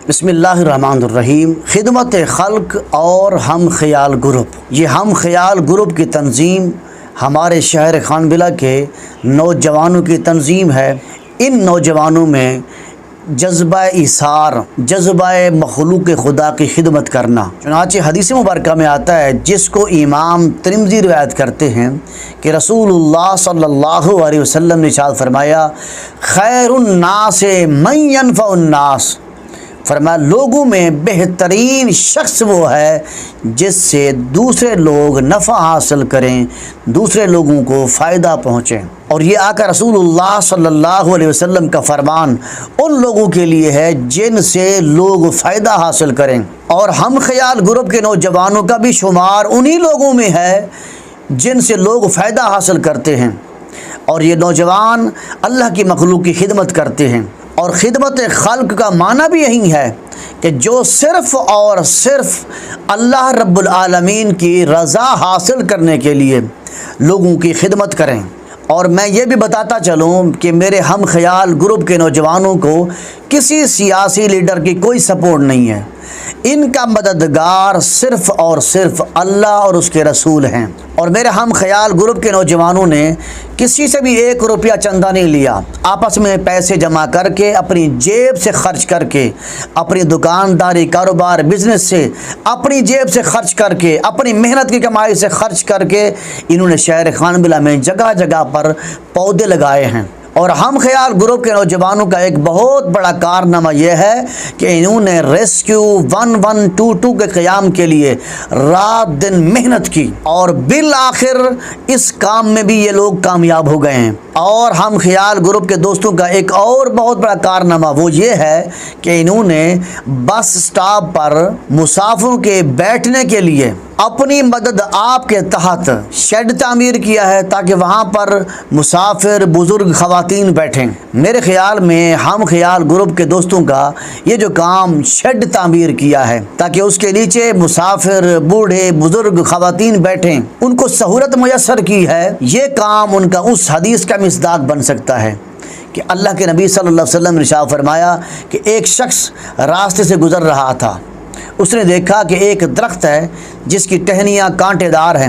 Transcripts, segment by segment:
بسم اللہ الرحمن الرحیم۔ خدمت خلق اور ہم خیال گروپ، یہ ہم خیال گروپ کی تنظیم ہمارے شہر خانبلہ کے نوجوانوں کی تنظیم ہے۔ ان نوجوانوں میں جذبہ ایثار، جذبہ مخلوق خدا کی خدمت کرنا، چنانچہ حدیث مبارکہ میں آتا ہے جس کو امام ترمذی روایت کرتے ہیں کہ رسول اللہ صلی اللہ علیہ وسلم نے ارشاد فرمایا، خیر الناس من ینفع الناس، فرمایا لوگوں میں بہترین شخص وہ ہے جس سے دوسرے لوگ نفع حاصل کریں، دوسرے لوگوں کو فائدہ پہنچے۔ اور یہ آقا رسول اللہ صلی اللہ علیہ وسلم کا فرمان ان لوگوں کے لیے ہے جن سے لوگ فائدہ حاصل کریں، اور ہم خیال گروپ کے نوجوانوں کا بھی شمار انہی لوگوں میں ہے جن سے لوگ فائدہ حاصل کرتے ہیں۔ اور یہ نوجوان اللہ کی مخلوق کی خدمت کرتے ہیں، اور خدمت خلق کا معنی بھی یہی ہے کہ جو صرف اور صرف اللہ رب العالمین کی رضا حاصل کرنے کے لیے لوگوں کی خدمت کریں۔ اور میں یہ بھی بتاتا چلوں کہ میرے ہم خیال گروپ کے نوجوانوں کو کسی سیاسی لیڈر کی کوئی سپورٹ نہیں ہے، ان کا مددگار صرف اور صرف اللہ اور اس کے رسول ہیں۔ اور میرے ہم خیال گروپ کے نوجوانوں نے کسی سے بھی 1 روپیہ چندہ نہیں لیا، آپس میں پیسے جمع کر کے، اپنی جیب سے خرچ کر کے، اپنی دکانداری، کاروبار، بزنس سے اپنی جیب سے خرچ کر کے، اپنی محنت کی کمائی سے خرچ کر کے انہوں نے شہر خانبلہ میں جگہ جگہ پر پودے لگائے ہیں۔ اور ہم خیال گروپ کے نوجوانوں کا ایک بہت بڑا کارنامہ یہ ہے کہ انہوں نے ریسکیو 1122 کے قیام کے لیے رات دن محنت کی، اور بالآخر اس کام میں بھی یہ لوگ کامیاب ہو گئے ہیں۔ اور ہم خیال گروپ کے دوستوں کا ایک اور بہت بڑا کارنامہ وہ یہ ہے کہ انہوں نے بس سٹاپ پر مسافروں کے بیٹھنے کے لیے اپنی مدد آپ کے تحت شیڈ تعمیر کیا ہے تاکہ وہاں پر مسافر، بزرگ، خواتین بیٹھیں۔ میرے خیال میں ہم خیال گروپ کے دوستوں کا یہ جو کام شیڈ تعمیر کیا ہے تاکہ اس کے نیچے مسافر، بوڑھے، بزرگ، خواتین بیٹھیں، ان کو سہولت میسر کی ہے، یہ کام ان کا اس حدیث کا مصداق بن سکتا ہے کہ اللہ کے نبی صلی اللہ علیہ وسلم نے ارشاد فرمایا کہ ایک شخص راستے سے گزر رہا تھا، اس نے دیکھا کہ ایک درخت ہے جس کی ٹہنیاں کانٹے دار ہیں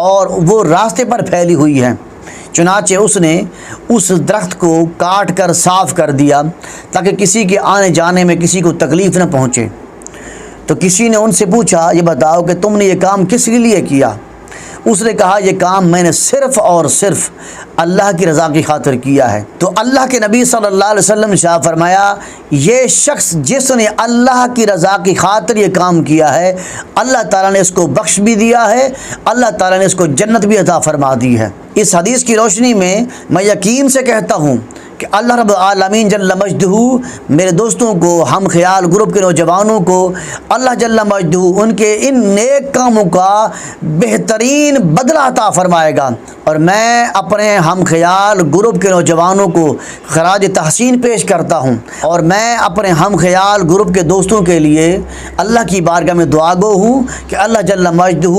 اور وہ راستے پر پھیلی ہوئی ہیں، چنانچہ اس نے اس درخت کو کاٹ کر صاف کر دیا تاکہ کسی کے آنے جانے میں کسی کو تکلیف نہ پہنچے۔ تو کسی نے ان سے پوچھا، یہ بتاؤ کہ تم نے یہ کام کس کے لیے کیا؟ اس نے کہا، یہ کام میں نے صرف اور صرف اللہ کی رضا کی خاطر کیا ہے۔ تو اللہ کے نبی صلی اللہ علیہ وسلم نے ارشاد فرمایا، یہ شخص جس نے اللہ کی رضا کی خاطر یہ کام کیا ہے، اللہ تعالیٰ نے اس کو بخش بھی دیا ہے، اللہ تعالیٰ نے اس کو جنت بھی عطا فرما دی ہے۔ اس حدیث کی روشنی میں میں یقین سے کہتا ہوں کہ اللہ رب العالمین جل مجدہ میرے دوستوں کو، ہم خیال گروپ کے نوجوانوں کو اللہ جل مجدہ ان کے ان نیک کاموں کا بہترین بدلہ عطا فرمائے گا۔ اور میں اپنے ہم خیال گروپ کے نوجوانوں کو خراج تحسین پیش کرتا ہوں، اور میں اپنے ہم خیال گروپ کے دوستوں کے لیے اللہ کی بارگاہ میں دعا گو ہوں کہ اللہ جل مجدہ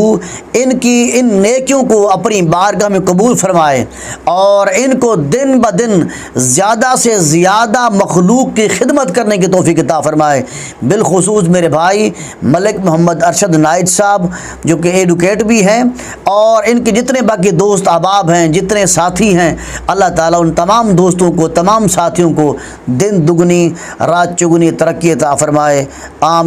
ان کی ان نیکیوں کو اپنی بارگاہ میں قبول فرمائے، اور ان کو دن بدن زیادہ سے زیادہ مخلوق کی خدمت کرنے کی توفیق عطا فرمائے۔ بالخصوص میرے بھائی ملک محمد ارشد نائد صاحب جو کہ ایڈوکیٹ بھی ہیں، اور ان کے جتنے باقی دوست احباب ہیں، جتنے ساتھی ہیں، اللہ تعالیٰ ان تمام دوستوں کو، تمام ساتھیوں کو دن دگنی رات چگنی ترقی عطا فرمائے۔ آمین۔